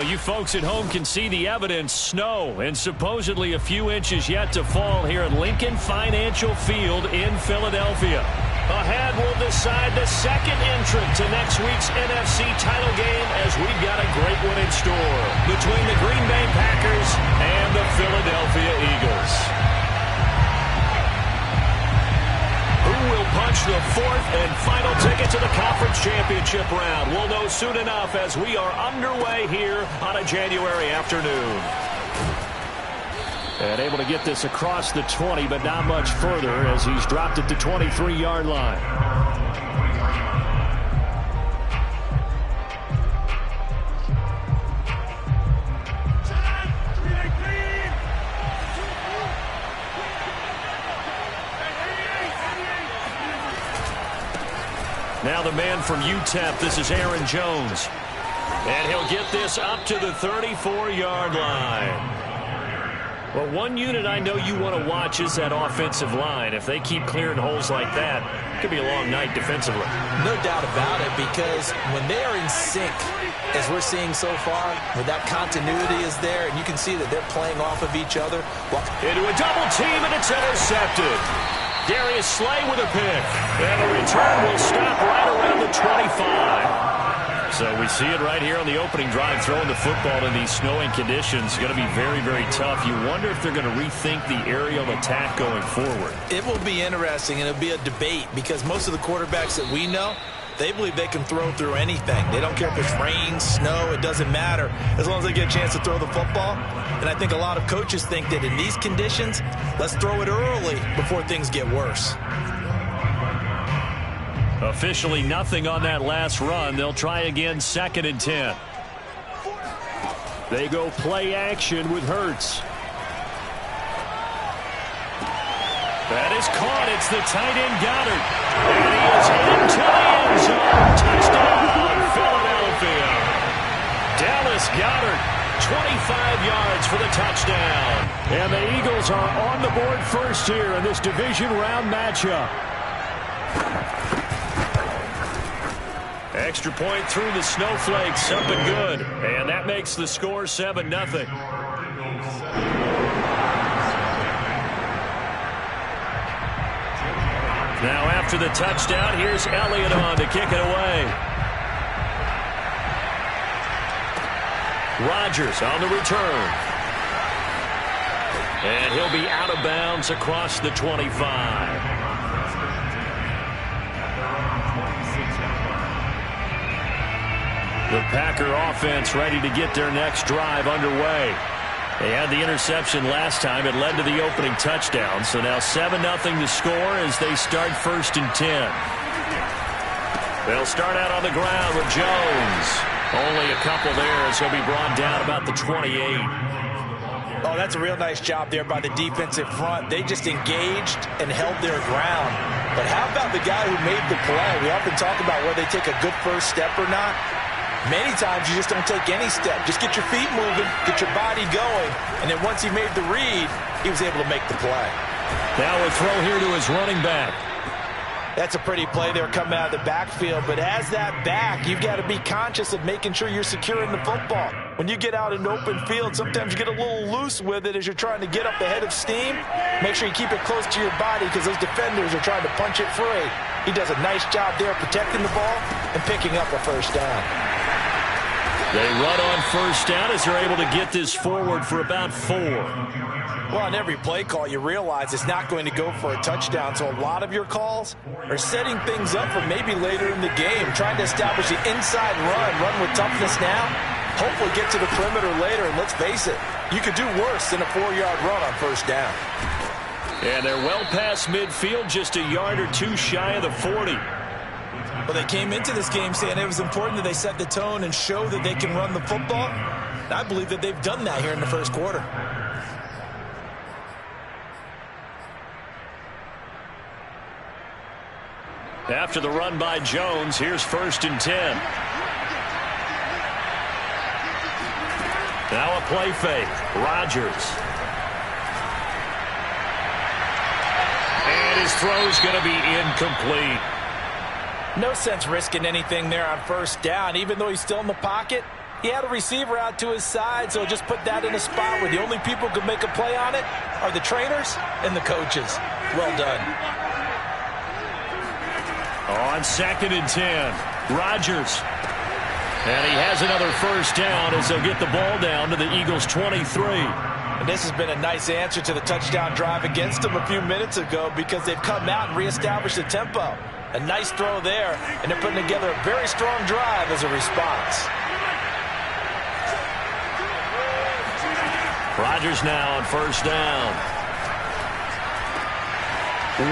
Well, you folks at home can see the evidence. Snow and supposedly a few inches yet to fall here at Lincoln Financial Field in Philadelphia. Ahead will decide the second entrant to next week's NFC title game, as we've got a great one in store between the Green Bay Packers and the Philadelphia Eagles. Who will punch the fourth and final ticket to the conference championship round? We'll know soon enough as we are underway here on a January afternoon. And able to get this across the 20, but not much further as he's dropped it to 23-yard line. Now the man from UTEP, this is Aaron Jones. And he'll get this up to the 34-yard line. Well, one unit I know you want to watch is that offensive line. If they keep clearing holes like that, it could be a long night defensively. No doubt about it, because when they are in sync, as we're seeing so far, where that continuity is there, and you can see that they're playing off of each other. Into a double team, and it's intercepted. Darius Slay with a pick. And the return will stop right around the 25. So we see it right here on the opening drive, throwing the football in these snowing conditions. Going to be very, very tough. You wonder if they're going to rethink the aerial attack going forward. It will be interesting, and it'll be a debate, because most of the quarterbacks that we know, they believe they can throw through anything. They don't care if it's rain, snow, it doesn't matter, as long as they get a chance to throw the football. And I think a lot of coaches think that in these conditions, let's throw it early before things get worse. Officially nothing on that last run. They'll try again, 2nd and 10. They go play action with Hurts. That is caught. It's the tight end Goddard. And he is into the end zone. Touchdown, Philadelphia. Dallas Goddard, 25 yards for the touchdown. And the Eagles are on the board first here in this division round matchup. Extra point through the snowflakes, up and good. And that makes the score 7-0. Now after the touchdown, here's Elliott on to kick it away. Rodgers on the return. And he'll be out of bounds across the 25. The Packer offense ready to get their next drive underway. They had the interception last time. It led to the opening touchdown. So now 7-0 to score as they start 1st and 10. They'll start out on the ground with Jones. Only a couple there as he'll be brought down about the 28. Oh, that's a real nice job there by the defensive front. They just engaged and held their ground. But how about the guy who made the play? We often talk about whether they take a good first step or not. Many times you just don't take any step. Just get your feet moving, get your body going, and then once he made the read, he was able to make the play. Now a throw here to his running back. That's a pretty play there coming out of the backfield, but as that back, you've got to be conscious of making sure you're securing the football. When you get out in open field, sometimes you get a little loose with it as you're trying to get up ahead of steam. Make sure you keep it close to your body because those defenders are trying to punch it free. He does a nice job there protecting the ball and picking up a first down. They run on first down as they're able to get this forward for about 4. Well, on every play call, you realize it's not going to go for a touchdown, so a lot of your calls are setting things up for maybe later in the game, trying to establish the inside run with toughness now, hopefully get to the perimeter later, and let's face it, you could do worse than a 4-yard run on first down. And they're well past midfield, just a yard or two shy of the 40. Well, they came into this game saying it was important that they set the tone and show that they can run the football. And I believe that they've done that here in the first quarter. After the run by Jones, here's 1st and 10. Now a play fake. Rodgers. And his throw's going to be incomplete. No sense risking anything there on first down. Even though he's still in the pocket, He had a receiver out to his side, so just put that in a spot where the only people who could make a play on it are the trainers and the coaches. Well done. On 2nd and 10, Rodgers. And he has another first down as they'll get the ball down to the Eagles' 23. And this has been a nice answer to the touchdown drive against them a few minutes ago because they've come out and reestablished the tempo. A nice throw there, and they're putting together a very strong drive as a response. Rodgers now on first down.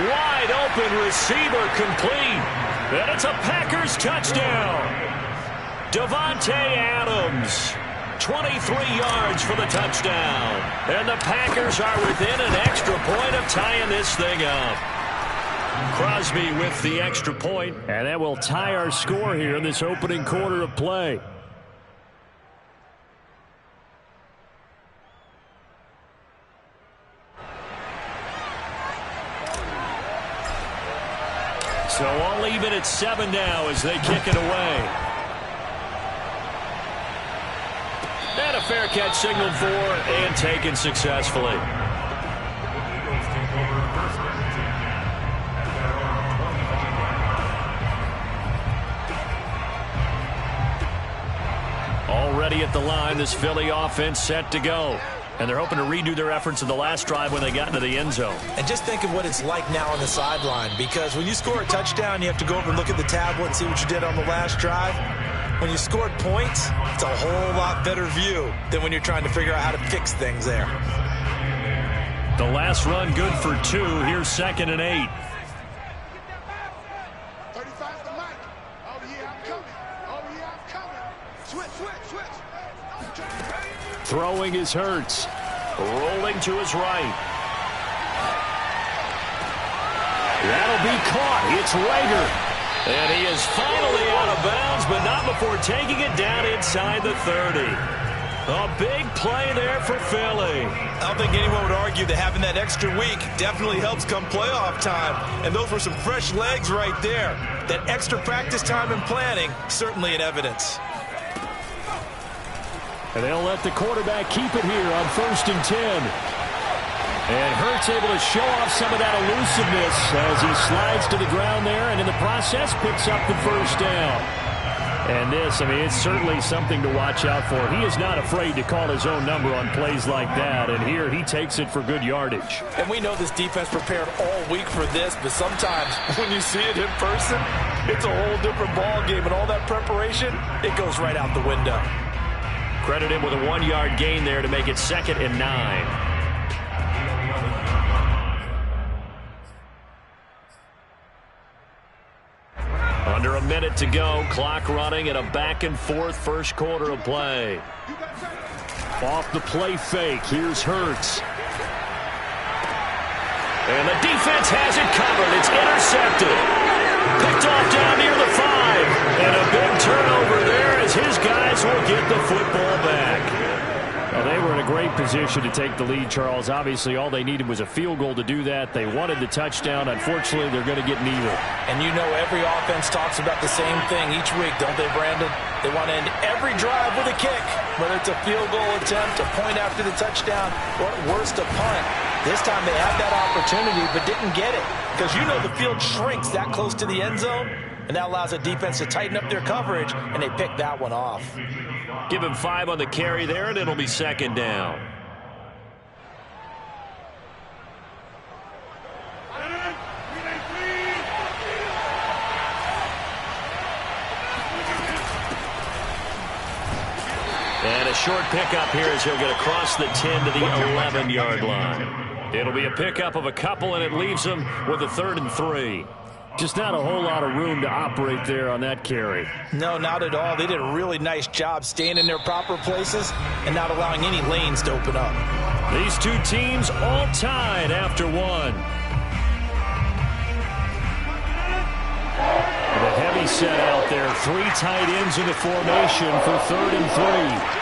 Wide open receiver complete. And it's a Packers touchdown. Davante Adams, 23 yards for the touchdown. And the Packers are within an extra point of tying this thing up. Crosby with the extra point, and that will tie our score here in this opening quarter of play. So all even at 7 now as they kick it away. And a fair catch signaled for and taken successfully. Already at the line, this Philly offense set to go. And they're hoping to redo their efforts in the last drive when they got into the end zone. And just think of what it's like now on the sideline, because when you score a touchdown, you have to go over and look at the tablet and see what you did on the last drive. When you scored points, it's a whole lot better view than when you're trying to figure out how to fix things there. The last run good for 2. Here's 2nd and 8. Throwing is Hurts. Rolling to his right. That'll be caught. It's Rager. And he is finally out of bounds, but not before taking it down inside the 30. A big play there for Philly. I don't think anyone would argue that having that extra week definitely helps come playoff time. And those were some fresh legs right there. That extra practice time and planning, certainly in evidence. And they'll let the quarterback keep it here on 1st and 10. And Hurts able to show off some of that elusiveness as he slides to the ground there and in the process picks up the first down. And this, I mean, it's certainly something to watch out for. He is not afraid to call his own number on plays like that. And here he takes it for good yardage. And we know this defense prepared all week for this, but sometimes when you see it in person, it's a whole different ball game. And all that preparation, it goes right out the window. Credit him with a 1-yard gain there to make it 2nd and 9. Under a minute to go. Clock running and a back-and-forth first quarter of play. Off the play fake. Here's Hurts. And the defense has it covered. It's intercepted. Picked off down near the 5. And a big turnover there as his guys will get the football back. Well, they were in a great position to take the lead, Charles. Obviously, all they needed was a field goal to do that. They wanted the touchdown. Unfortunately, they're going to get neither. And you know every offense talks about the same thing each week, don't they, Brandon? They want to end every drive with a kick, whether it's a field goal attempt, a point after the touchdown, or at worst, a punt. This time they had that opportunity but didn't get it because you know the field shrinks that close to the end zone, and that allows the defense to tighten up their coverage, and they picked that one off. Give him 5 on the carry there, and it'll be 2nd down. And a short pickup here as he'll get across the 10 to the 11-yard line. It'll be a pickup of a couple, and it leaves him with a 3rd and 3. Just not a whole lot of room to operate there on that carry. No, not at all. They did a really nice job staying in their proper places and not allowing any lanes to open up. These two teams all tied after one. The heavy set out there. 3 tight ends in the formation for 3rd and 3.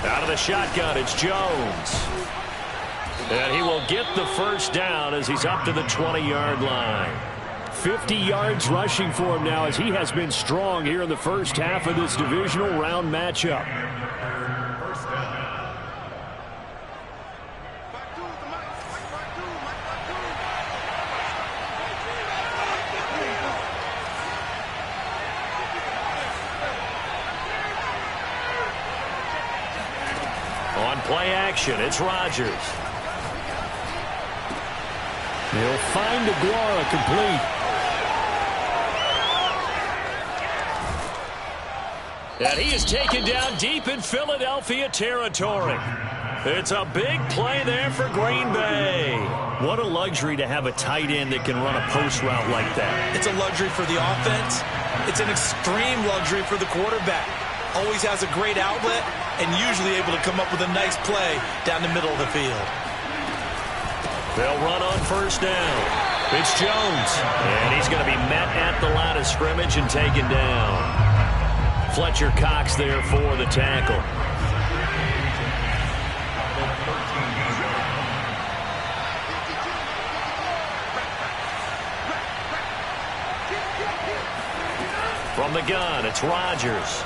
Out of the shotgun, it's Jones. And he will get the first down as he's up to the 20-yard line. 50 yards rushing for him now as he has been strong here in the first half of this divisional round matchup. On play action, it's Rodgers. He'll find Aguara complete. And he is taken down deep in Philadelphia territory. It's a big play there for Green Bay. What a luxury to have a tight end that can run a post route like that. It's a luxury for the offense. It's an extreme luxury for the quarterback. Always has a great outlet and usually able to come up with a nice play down the middle of the field. They'll run on first down. It's Jones. And he's going to be met at the line of scrimmage and taken down. Fletcher Cox there for the tackle. From the gun, it's Rodgers.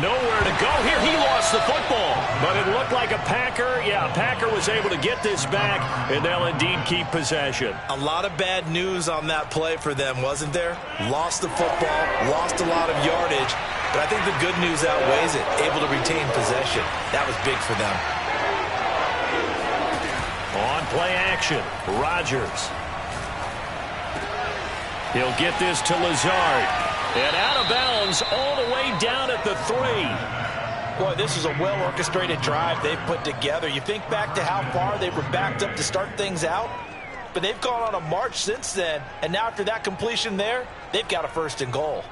Nowhere to go here. He lost the football, but it looked like a Packer. Yeah, a Packer was able to get this back, and they'll indeed keep possession. A lot of bad news on that play for them, wasn't there? Lost the football, lost a lot of yardage, but I think the good news outweighs it. Able to retain possession. That was big for them. On play action, Rodgers. He'll get this to Lazard. And out of bounds all the way down at the 3. Boy, this is a well-orchestrated drive they've put together. You think back to how far they were backed up to start things out, but they've gone on a march since then, and now after that completion there, they've got a first and goal.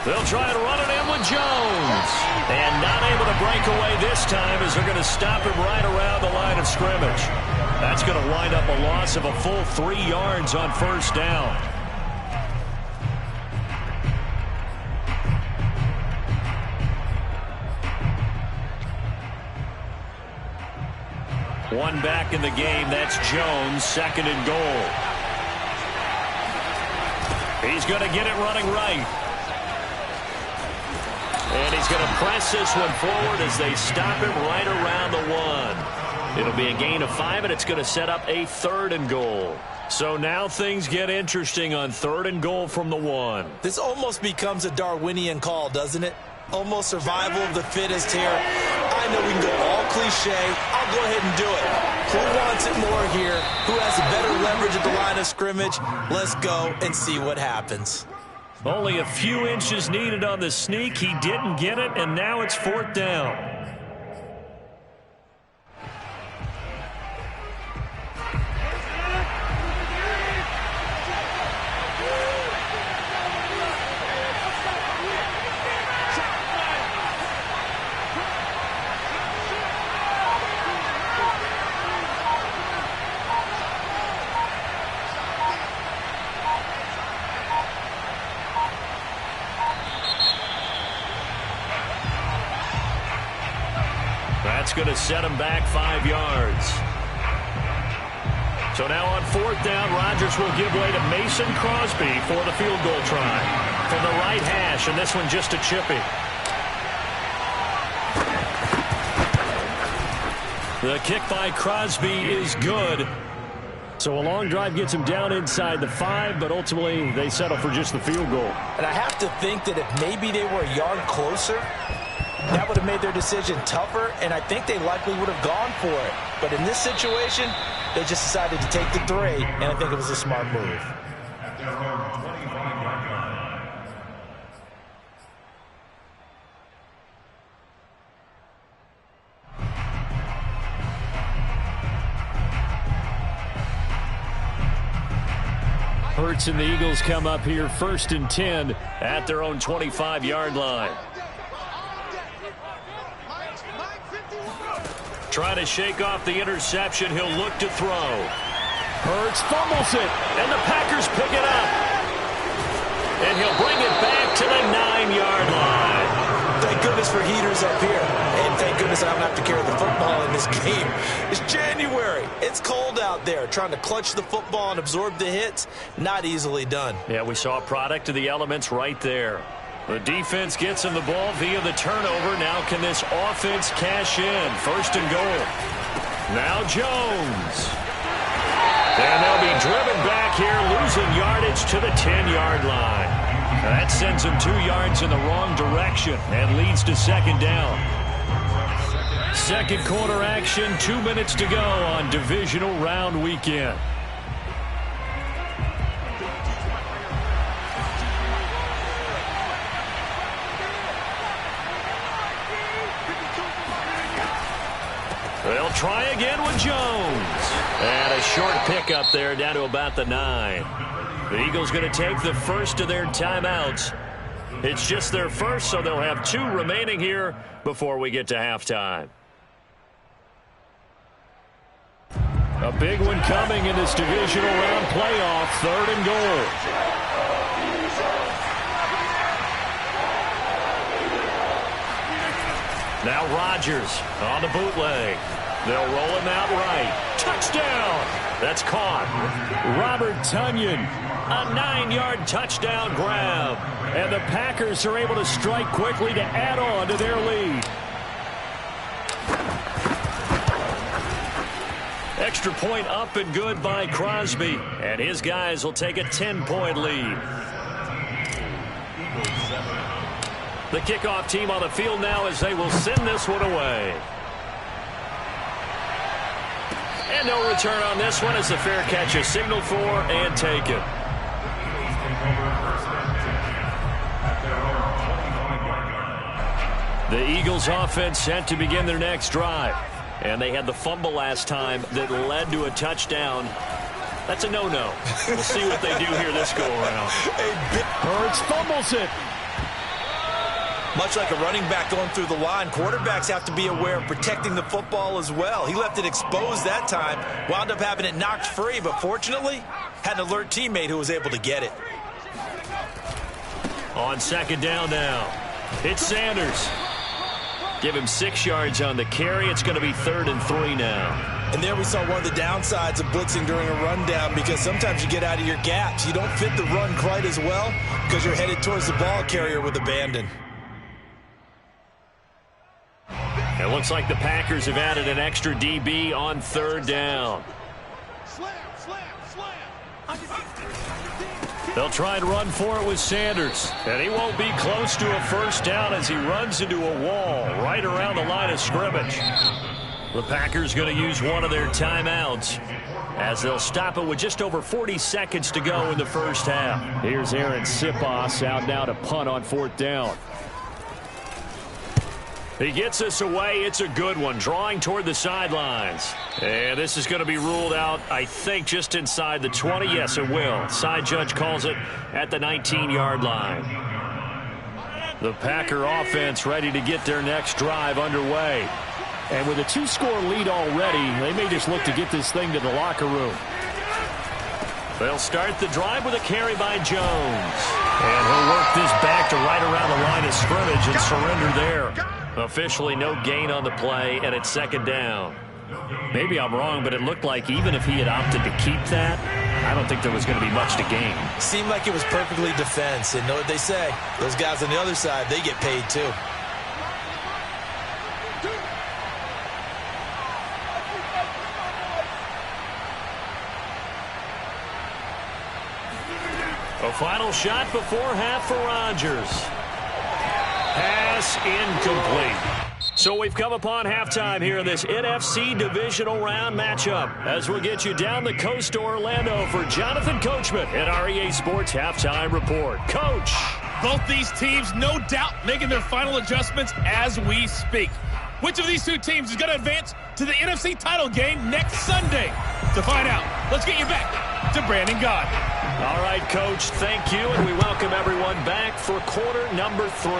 They'll try to run it in with Jones. And not able to break away this time as they're going to stop him right around the line of scrimmage. That's going to wind up a loss of a full 3 yards on first down. One back in the game. That's Jones, second and goal. He's going to get it running right. And he's going to press this one forward as they stop him right around the 1. It'll be a gain of 5, and it's going to set up a third and goal. So now things get interesting on third and goal from the 1. This almost becomes a Darwinian call, doesn't it? Almost survival of the fittest here. I know we can go all cliche. I'll go ahead and do it. Who wants it more here? Who has a better leverage at the line of scrimmage? Let's go and see what happens. Only a few inches needed on the sneak. He didn't get it, and now it's fourth down. That's going to set him back 5 yards. So now on fourth down, Rodgers will give way to Mason Crosby for the field goal try. From the right hash, and this one just a chippy. The kick by Crosby is good. So a long drive gets him down inside the 5, but ultimately they settle for just the field goal. And I have to think that if maybe they were a yard closer, that would have made their decision tougher, and I think they likely would have gone for it. But in this situation, they just decided to take the 3, and I think it was a smart move. Hurts and the Eagles come up here first and 10 at their own 25-yard line. Trying to shake off the interception. He'll look to throw. Hurts fumbles it, and the Packers pick it up. And he'll bring it back to the 9-yard line. Thank goodness for heaters up here. And thank goodness I don't have to carry the football in this game. It's January. It's cold out there. Trying to clutch the football and absorb the hits, not easily done. Yeah, we saw a product of the elements right there. The defense gets him the ball via the turnover. Now can this offense cash in? 1st and goal. Now Jones. And they'll be driven back here, losing yardage to the 10-yard line. That sends them 2 yards in the wrong direction and leads to 2nd down. 2nd quarter action, 2 minutes to go on divisional round weekend. They'll try again with Jones. And a short pickup there down to about the 9. The Eagles going to take the first of their timeouts. It's just their first, so they'll have 2 remaining here before we get to halftime. A big one coming in this divisional round playoff, 3rd and goal. Now Rodgers on the bootleg. They'll roll him out right. Touchdown! That's caught. Robert Tonyan, a 9-yard touchdown grab. And the Packers are able to strike quickly to add on to their lead. Extra point up and good by Crosby. And his guys will take a 10-point lead. The kickoff team on the field now as they will send this one away. And no return on this one as the fair catch is signaled for and taken. The Eagles offense set to begin their next drive. And they had the fumble last time that led to a touchdown. That's a no-no. We'll see what they do here this go-around. Hurts fumbles it. Much like a running back going through the line, quarterbacks have to be aware of protecting the football as well. He left it exposed that time, wound up having it knocked free, but fortunately, had an alert teammate who was able to get it. On 2nd down now, it's Sanders. Give him 6 yards on the carry. It's going to be 3rd and 3 now. And there we saw one of the downsides of blitzing during a rundown, because sometimes you get out of your gaps. You don't fit the run quite as well because you're headed towards the ball carrier with abandon. It looks like the Packers have added an extra DB on 3rd down. They'll try and run for it with Sanders. And he won't be close to a 1st down as he runs into a wall right around the line of scrimmage. The Packers going to use one of their timeouts as they'll stop it with just over 40 seconds to go in the 1st half. Here's Aaron Sipos out now to punt on 4th down. He gets us away. It's a good one, drawing toward the sidelines. And this is going to be ruled out, I think, just inside the 20. Yes, it will. Side judge calls it at the 19-yard line. The Packer offense ready to get their next drive underway. And with a 2-score lead already, they may just look to get this thing to the locker room. They'll start the drive with a carry by Jones. And he'll work this back to right around the line of scrimmage and surrender there. Officially no gain on the play, and it's 2nd down. Maybe I'm wrong, but it looked like even if he had opted to keep that, I don't think there was going to be much to gain. Seemed like it was perfectly defense. And know what they say? Those guys on the other side, they get paid too. A final shot before half for Rodgers. Pass incomplete. So we've come upon halftime here in this NFC divisional round matchup as we'll get you down the coast to Orlando for Jonathan Coachman at our EA Sports Halftime Report. Coach. Both these teams, no doubt, making their final adjustments as we speak. Which of these two teams is going to advance to the NFC title game next Sunday? To find out, let's get you back to Brandon Gaud. All right, Coach, thank you, and we welcome everyone back for quarter number 3.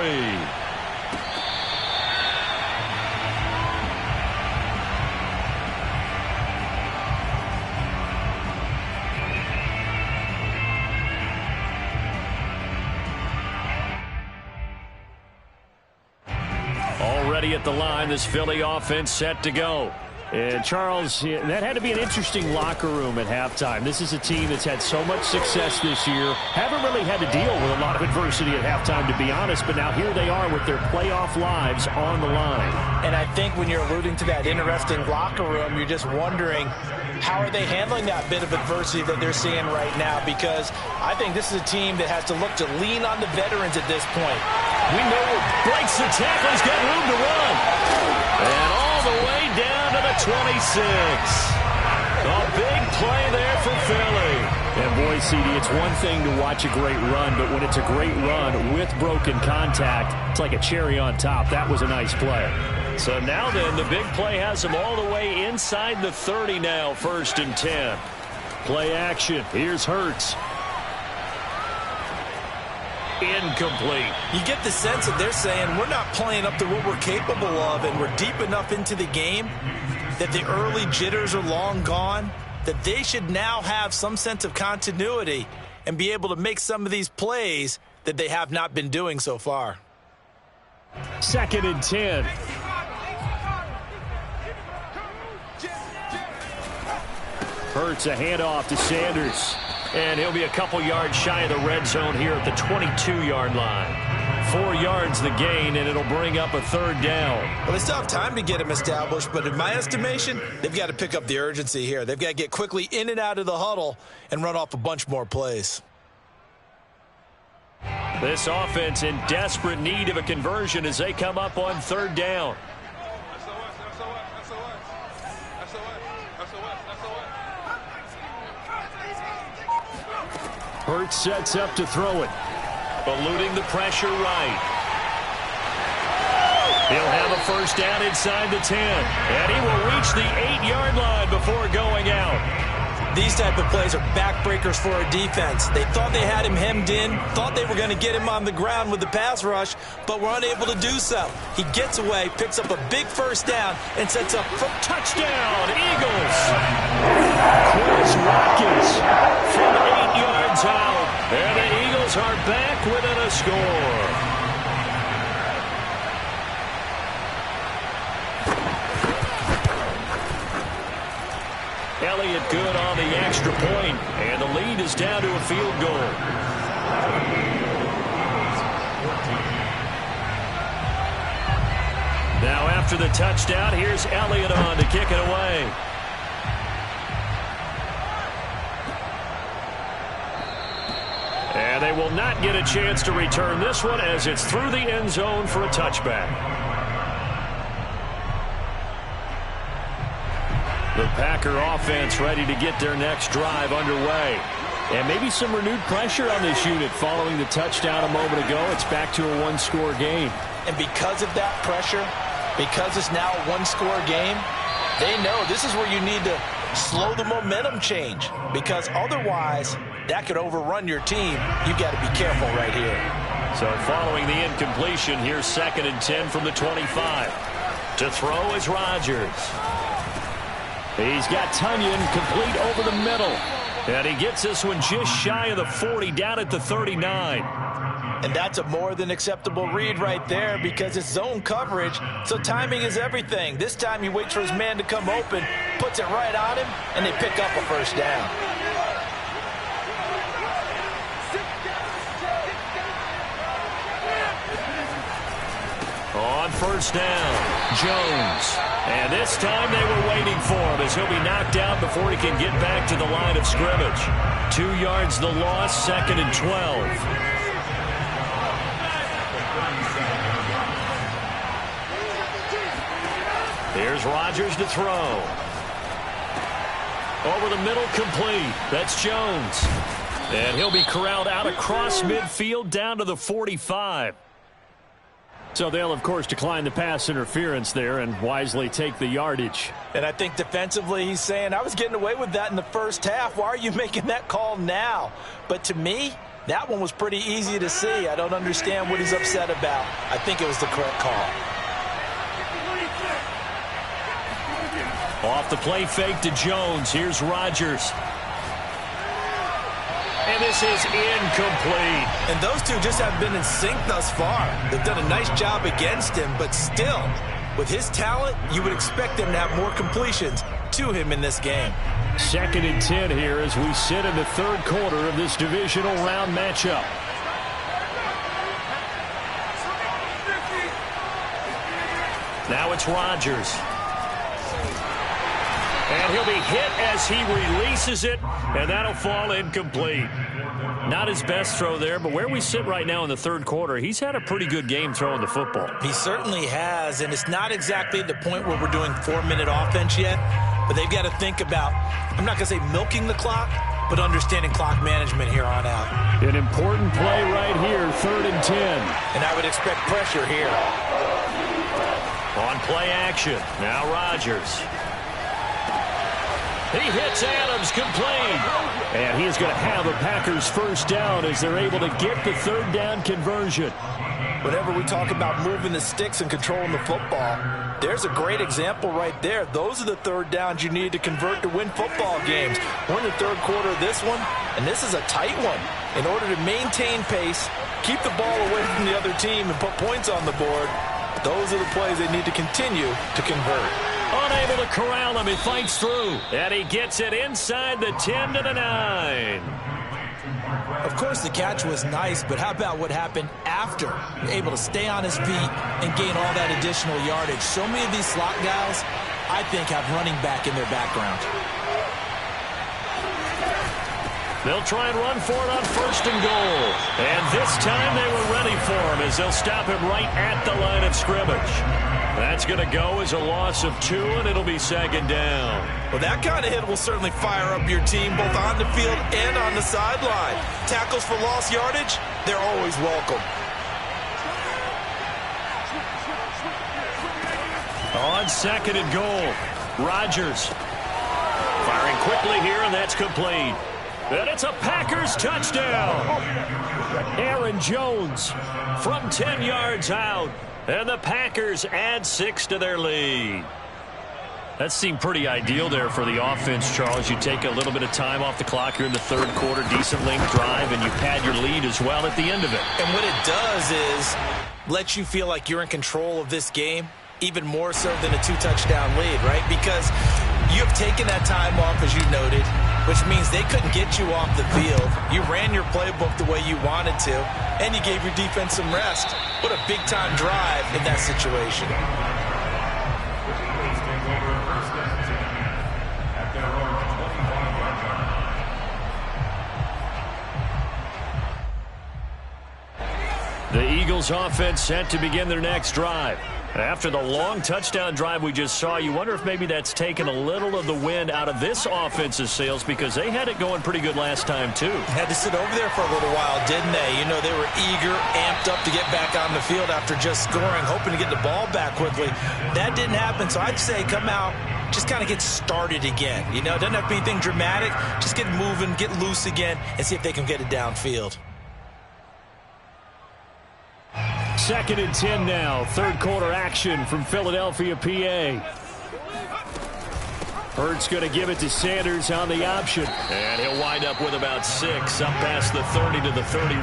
at the line. This Philly offense set to go. And, Charles, that had to be an interesting locker room at halftime. This is a team that's had so much success this year. Haven't really had to deal with a lot of adversity at halftime, to be honest. But now here they are with their playoff lives on the line. And I think when you're alluding to that interesting locker room, you're just wondering, how are they handling that bit of adversity that they're seeing right now? Because I think this is a team that has to look to lean on the veterans at this point. We know breaks the tackle. He's got room to run. And all the way down to the 26. A big play there for Philly. And boy, CD, it's one thing to watch a great run, but when it's a great run with broken contact, it's like a cherry on top. That was a nice play. So now then, the big play has him all the way inside the 30 now, 1st and 10. Play action. Here's Hurts. Incomplete. You get the sense that they're saying we're not playing up to what we're capable of, and we're deep enough into the game that the early jitters are long gone, that they should now have some sense of continuity and be able to make some of these plays that they have not been doing so far. 2nd and 10. Hurts a handoff to Sanders. And he'll be a couple yards shy of the red zone here at the 22-yard line. 4 yards the gain, and it'll bring up a 3rd down. Well, they still have time to get him established, but in my estimation, they've got to pick up the urgency here. They've got to get quickly in and out of the huddle and run off a bunch more plays. This offense in desperate need of a conversion as they come up on 3rd down. Hurts sets up to throw it. Eluding the pressure right. He'll have a 1st down inside the 10. And he will reach the 8-yard line before going out. These type of plays are backbreakers for a defense. They thought they had him hemmed in, thought they were going to get him on the ground with the pass rush, but were unable to do so. He gets away, picks up a big 1st down, and sets up for touchdown, Eagles. Chris Watkins from 8 yards out. And the Eagles are back within a score. Elliott good on the extra point, and the lead is down to a field goal. Now after the touchdown, here's Elliott on to kick it away. And they will not get a chance to return this one as it's through the end zone for a touchback. The Packer offense ready to get their next drive underway. And maybe some renewed pressure on this unit following the touchdown a moment ago. It's back to a 1-score game. And because of that pressure, because it's now a 1-score game, they know this is where you need to slow the momentum change. Because otherwise, that could overrun your team. You've got to be careful right here. So following the incompletion, here's 2nd and 10 from the 25. To throw is Rodgers. He's got Tunyon complete over the middle. And he gets this one just shy of the 40, down at the 39. And that's a more than acceptable read right there because it's zone coverage, so timing is everything. This time he waits for his man to come open, puts it right on him, and they pick up a 1st down. On 1st down, Jones. And this time they were waiting for him as he'll be knocked out before he can get back to the line of scrimmage. 2 yards the loss, 2nd and 12. Here's Rodgers to throw. Over the middle, complete. That's Jones. And he'll be corralled out across midfield down to the 45. So they'll, of course, decline the pass interference there and wisely take the yardage. And I think defensively he's saying, I was getting away with that in the first half. Why are you making that call now? But to me, that one was pretty easy to see. I don't understand what he's upset about. I think it was the correct call. Off the play fake to Jones. Here's Rodgers. And this is incomplete. And those two just haven't been in sync thus far. They've done a nice job against him, but still, With his talent, you would expect them to have more completions to him in this game. 2nd and 10 here as we sit in the 3rd quarter of this divisional round matchup. Now it's Rodgers. And he'll be hit as he releases it, and that'll fall incomplete. Not his best throw there, but where we sit right now in the 3rd quarter, he's had a pretty good game throwing the football. He certainly has, and it's not exactly at the point where we're doing 4-minute offense yet, but they've got to think about, I'm not going to say milking the clock, but understanding clock management here on out. An important play right here, 3rd and 10. And I would expect pressure here. On play action, now Rodgers. He hits Adams, complete. And he is going to have a Packers 1st down as they're able to get the 3rd down conversion. Whenever we talk about moving the sticks and controlling the football, there's a great example right there. Those are the 3rd downs you need to convert to win football games. We're in the 3rd quarter of this one, and this is a tight one. In order to maintain pace, keep the ball away from the other team, and put points on the board, those are the plays they need to continue to convert. Unable to corral him, he fights through. And he gets it inside the 10 to the 9. Of course, the catch was nice, but how about what happened after? Able to stay on his feet and gain all that additional yardage. So many of these slot guys, I think, have running back in their background. They'll try and run for it on 1st and goal. And this time they were ready for him as they'll stop him right at the line of scrimmage. That's going to go as a loss of 2, and it'll be 2nd down. Well, that kind of hit will certainly fire up your team both on the field and on the sideline. Tackles for lost yardage, they're always welcome. On 2nd and goal, Rodgers firing quickly here, and that's complete. And it's a Packers touchdown. Aaron Jones from 10 yards out. And the Packers add 6 to their lead. That seemed pretty ideal there for the offense, Charles. You take a little bit of time off the clock here in the 3rd quarter, decent length drive, and you pad your lead as well at the end of it. And what it does is let you feel like you're in control of this game, even more so than a 2-touchdown lead, right? Because you have taken that time off, as you noted, which means they couldn't get you off the field. You ran your playbook the way you wanted to, and you gave your defense some rest. What a big-time drive in that situation. The Eagles offense set to begin their next drive. After the long touchdown drive we just saw, you wonder if maybe that's taken a little of the wind out of this offense's sails because they had it going pretty good last time, too. Had to sit over there for a little while, didn't they? You know, they were eager, amped up to get back on the field after just scoring, hoping to get the ball back quickly. That didn't happen, so I'd say come out, just kind of get started again. You know, it doesn't have to be anything dramatic. Just get moving, get loose again, and see if they can get it downfield. 2nd and 10 now. 3rd quarter action from Philadelphia, PA. Hurts going to give it to Sanders on the option. And he'll wind up with about 6 up past the 30 to the 31.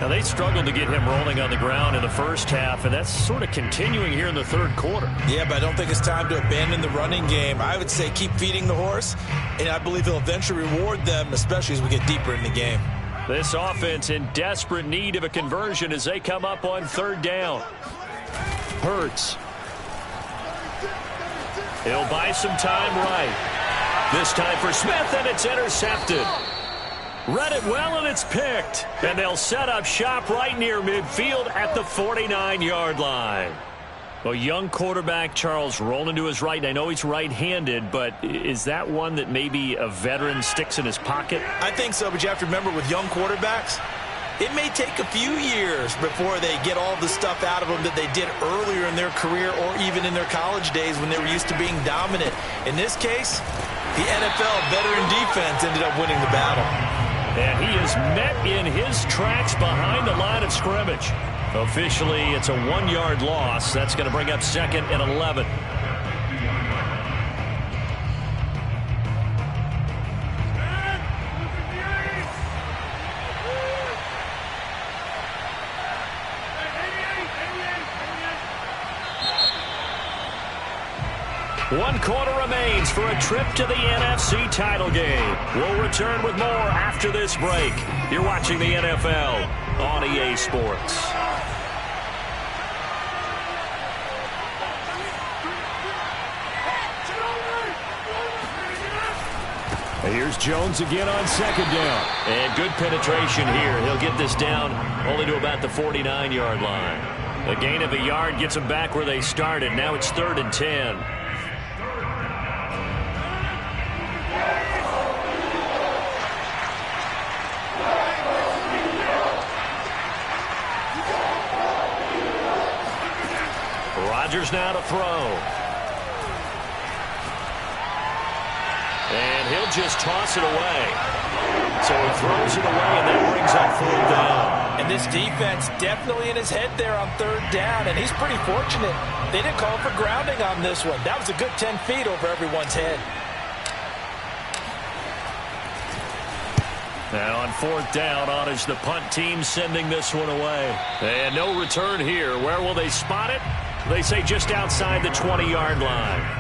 Now, they struggled to get him rolling on the ground in the first half, and that's sort of continuing here in the 3rd quarter. Yeah, but I don't think it's time to abandon the running game. I would say keep feeding the horse, and I believe he'll eventually reward them, especially as we get deeper in the game. This offense in desperate need of a conversion as they come up on 3rd down. Hurts. He'll buy some time right. This time for Smith, and it's intercepted. Read it well, and it's picked. And they'll set up shop right near midfield at the 49-yard line. Well, young quarterback Charles rolling to his right. I know he's right-handed, but is that one that maybe a veteran sticks in his pocket? I think so, but you have to remember with young quarterbacks, it may take a few years before they get all the stuff out of them that they did earlier in their career or even in their college days when they were used to being dominant. In this case, the NFL veteran defense ended up winning the battle. And he is met in his tracks behind the line of scrimmage. Officially, it's a 1-yard loss. That's going to bring up 2nd and 11. 1 quarter remains for a trip to the NFC title game. We'll return with more after this break. You're watching the NFL on EA Sports. Here's Jones again on 2nd down. And good penetration here. He'll get this down only to about the 49-yard line. A gain of a yard gets them back where they started. Now it's 3rd and 10. Rodgers now to throw. And he'll just toss it away. So he throws it away, and that brings up 4th down. And this defense definitely in his head there on 3rd down, and he's pretty fortunate. They didn't call for grounding on this one. That was a good 10 feet over everyone's head. Now on 4th down, on is the punt team sending this one away. And no return here. Where will they spot it? They say just outside the 20-yard line.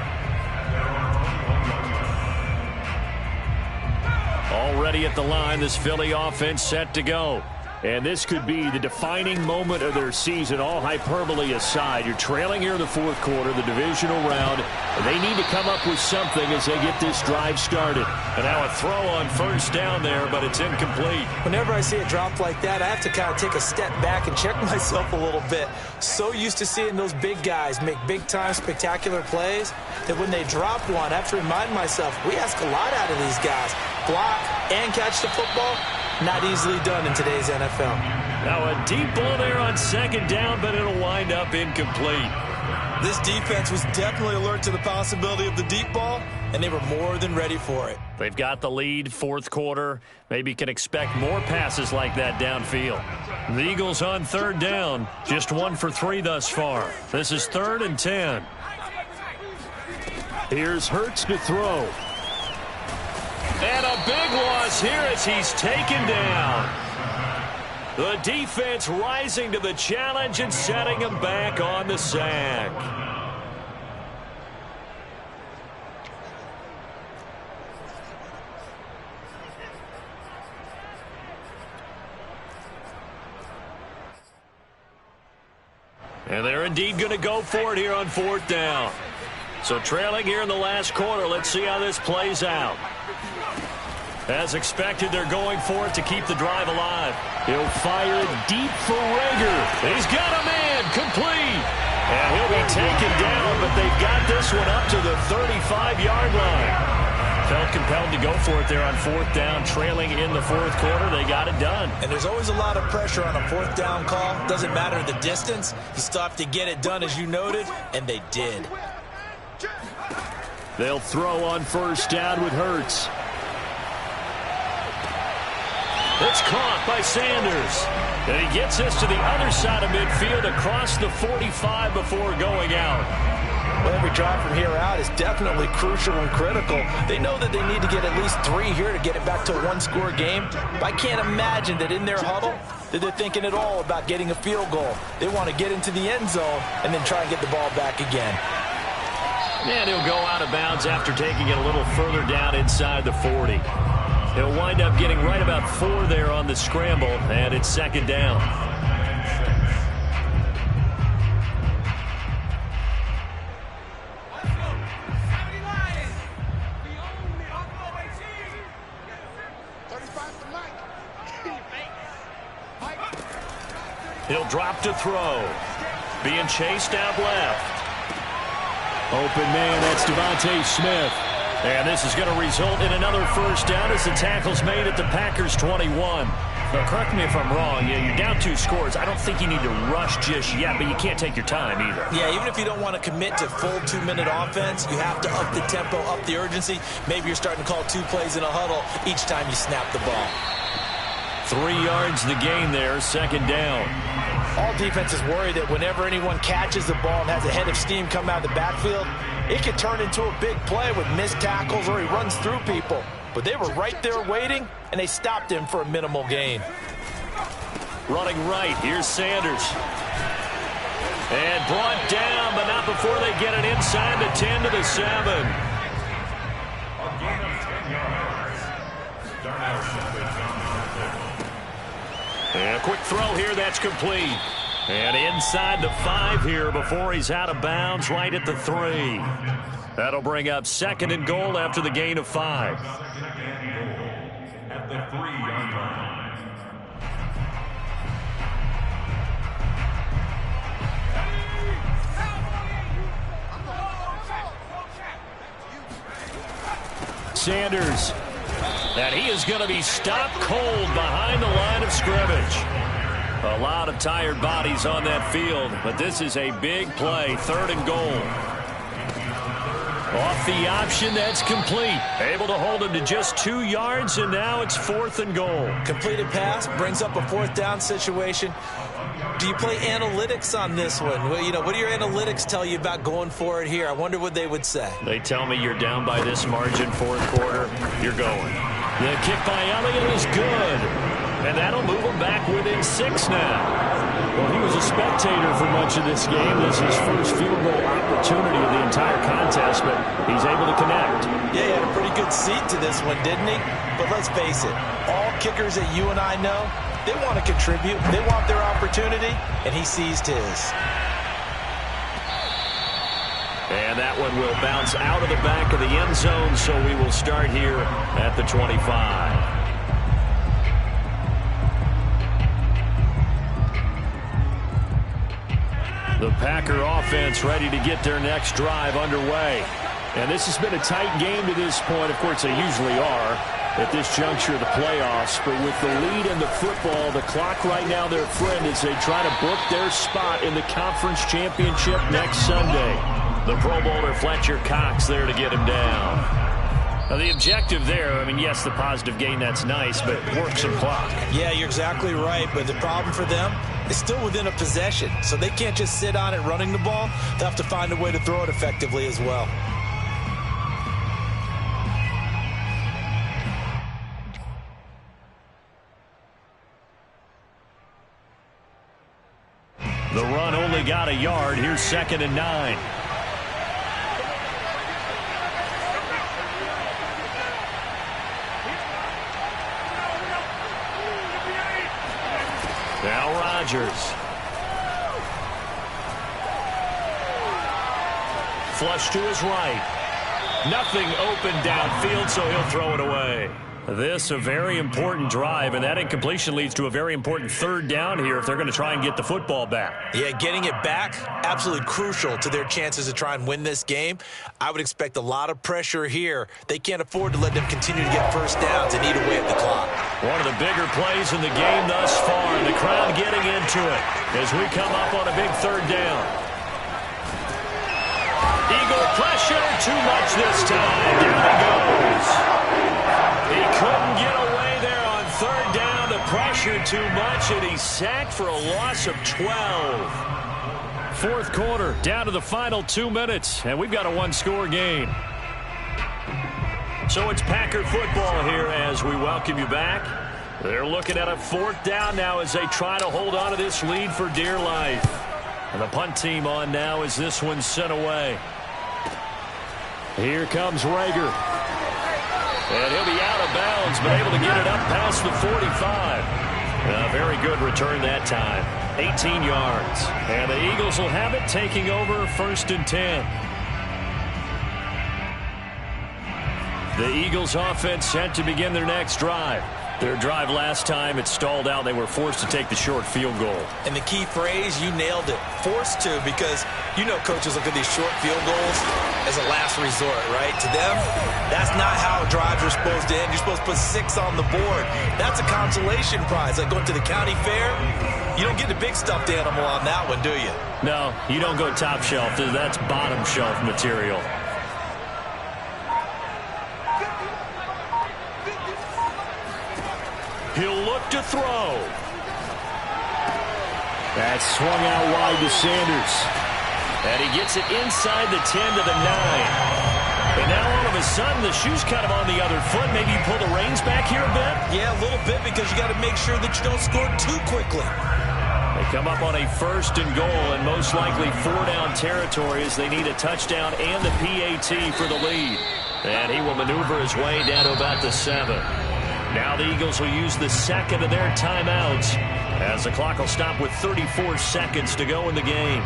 Already at the line, this Philly offense set to go. And this could be the defining moment of their season, all hyperbole aside. You're trailing here in the 4th quarter, the divisional round. And they need to come up with something as they get this drive started. And now a throw on 1st down there, but it's incomplete. Whenever I see a drop like that, I have to kind of take a step back and check myself a little bit. So used to seeing those big guys make big-time spectacular plays that when they drop one, I have to remind myself, we ask a lot out of these guys. Block and catch the football. Not easily done in today's NFL. Now a deep ball there on 2nd down, but it'll wind up incomplete. This defense was definitely alert to the possibility of the deep ball, and they were more than ready for it. They've got the lead, 4th quarter. Maybe can expect more passes like that downfield. The Eagles on 3rd down, just 1 for 3 thus far. This is 3rd and 10. Here's Hurts to throw. And a big loss here as he's taken down. The defense rising to the challenge and setting him back on the sack. And they're indeed going to go for it here on 4th down. So trailing here in the last quarter, let's see how this plays out. As expected, they're going for it to keep the drive alive. He'll fire deep for Rager. He's got a man complete. And he'll be taken down, but they've got this one up to the 35-yard line. Felt compelled to go for it there on 4th down, trailing in the 4th quarter. They got it done. And there's always a lot of pressure on a 4th down call. Doesn't matter the distance. You still have to get it done, as you noted, and they did. They'll throw on 1st down with Hurts. It's caught by Sanders. And he gets us to the other side of midfield across the 45 before going out. Well, every drive from here out is definitely crucial and critical. They know that they need to get at least 3 here to get it back to a 1-score game. But I can't imagine that in their huddle that they're thinking at all about getting a field goal. They want to get into the end zone and then try and get the ball back again. And he'll go out of bounds after taking it a little further down inside the 40. He'll wind up getting right about 4 there on the scramble, and it's 2nd down. He'll drop to throw. Being chased out left. Open man, that's Devontae Smith. And this is going to result in another 1st down as the tackle's made at the Packers' 21. Now, correct me if I'm wrong. Yeah, you're down 2 scores. I don't think you need to rush just yet, but you can't take your time either. Yeah, even if you don't want to commit to full 2-minute offense, you have to up the tempo, up the urgency. Maybe you're starting to call 2 plays in a huddle each time you snap the ball. 3 yards the gain there, 2nd down. All defenses worry that whenever anyone catches the ball and has a head of steam come out of the backfield, it could turn into a big play with missed tackles or he runs through people. But they were right there waiting, and they stopped him for a minimal gain. Running right, here's Sanders. And brought down, but not stop before they get it inside the 10 to the 7. And a quick throw here, that's complete. And inside the 5 here before he's out of bounds right at the 3. That'll bring up 2nd and goal after the gain of 5. At the 3-yard line. Sanders. And he is going to be stopped cold behind the line of scrimmage. A lot of tired bodies on that field, but this is a big play, 3rd and goal. Off the option, that's complete. Able to hold him to just 2 yards, and now it's 4th and goal. Completed pass, brings up a 4th down situation. Do you play analytics on this one? Well, what do your analytics tell you about going for it here? I wonder what they would say. They tell me you're down by this margin, 4th quarter, you're going. The kick by Elliott is good. And that'll move him back within 6 now. Well, he was a spectator for much of this game. This is his first field goal opportunity of the entire contest, but he's able to connect. Yeah, he had a pretty good seat to this one, didn't he? But let's face it, all kickers that you and I know, they want to contribute. They want their opportunity, and he seized his. And that one will bounce out of the back of the end zone, so we will start here at the 25. The Packer offense ready to get their next drive underway. And this has been a tight game to this point. Of course, they usually are at this juncture of the playoffs. But with the lead in the football, the clock right now, their friend, as they try to book their spot in the conference championship next Sunday. The Pro Bowler Fletcher Cox there to get him down. Now, the objective there, I mean, yes, the positive gain, that's nice, but work some clock. Yeah, you're exactly right. But the problem for them is still within a possession. So they can't just sit on it running the ball. They'll have to find a way to throw it effectively as well. The run only got a yard. Here's 2nd and 9. Now Rodgers. Flush to his right. Nothing open downfield, so he'll throw it away. This a very important drive, and that incompletion leads to a very important 3rd down here if they're going to try and get the football back. Yeah, getting it back, absolutely crucial to their chances to try and win this game. I would expect a lot of pressure here. They can't afford to let them continue to get 1st downs and eat away at the clock. One of the bigger plays in the game thus far, and the crowd getting into it as we come up on a big 3rd down. Eagle pressure, too much this time. Down he goes. He couldn't get away there on 3rd down. The pressure too much, and he's sacked for a loss of 12. 4th quarter, down to the final 2 minutes, and we've got a 1-score game. So it's Packer football here as we welcome you back. They're looking at a 4th down now as they try to hold on to this lead for dear life. And the punt team on now as this one's sent away. Here comes Rager. And he'll be out of bounds, but able to get it up past the 45. A very good return that time. 18 yards. And the Eagles will have it, taking over 1st and 10. The Eagles offense set to begin their next drive. Their drive last time, it stalled out. They were forced to take the short field goal. And the key phrase, you nailed it, forced to, because coaches look at these short field goals as a last resort, right? To them, that's not how drives are supposed to end. You're supposed to put 6 on the board. That's a consolation prize. Like going to the county fair, you don't get the big stuffed animal on that one, do you? No, you don't go top shelf. That's bottom shelf material. He'll look to throw. That's swung out wide to Sanders. And he gets it inside the 10 to the 9. And now all of a sudden the shoe's kind of on the other foot. Maybe you pull the reins back here a bit? Yeah, a little bit, because you got to make sure that you don't score too quickly. They come up on a 1st and goal, and most likely 4-down territory as they need a touchdown and the PAT for the lead. And he will maneuver his way down to about the 7. Now the Eagles will use the second of their timeouts as the clock will stop with 34 seconds to go in the game.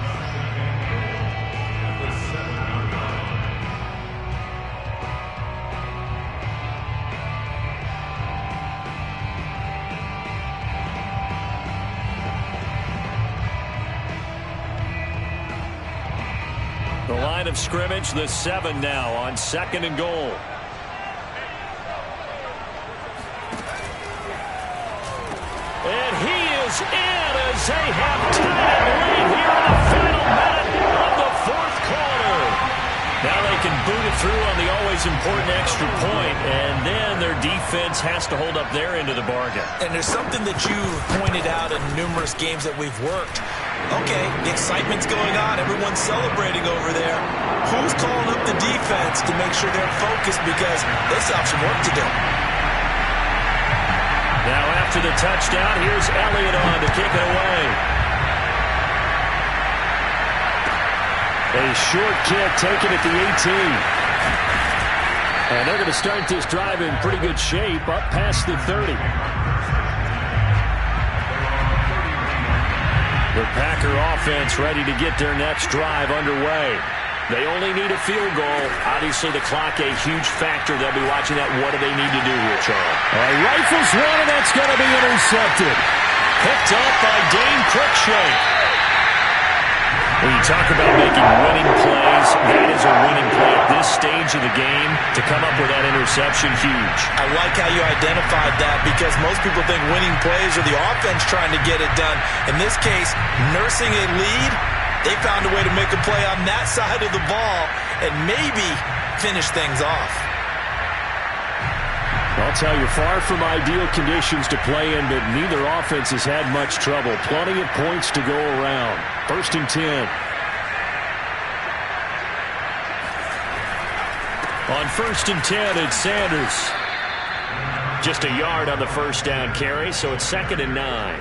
The line of scrimmage, the 7 now on 2nd and goal. And he is in as they have tied it late here in the final minute of the 4th quarter. Now they can boot it through on the always important extra point, and then their defense has to hold up their end of the bargain. And there's something that you pointed out in numerous games that we've worked. Okay, the excitement's going on. Everyone's celebrating over there. Who's calling up the defense to make sure they're focused because they still have some work to do? Now after the touchdown, here's Elliott on to kick it away. A short kick taken at the 18. And they're going to start this drive in pretty good shape up past the 30. The Packer offense ready to get their next drive underway. They only need a field goal. Obviously, the clock a huge factor. They'll be watching that. What do they need to do here, Charles? Rifles one, and that's going to be intercepted. Picked up by Dane Cruikshank. When you talk about making winning plays, that is a winning play at this stage of the game. To come up with that interception, huge. I like how you identified that because most people think winning plays are the offense trying to get it done. In this case, nursing a lead, they found a way to make a play on that side of the ball and maybe finish things off. I'll tell you, far from ideal conditions to play in, but neither offense has had much trouble. Plenty of points to go around. 1st and 10. On 1st and 10, it's Sanders. Just a yard on the 1st down carry, so it's 2nd and 9.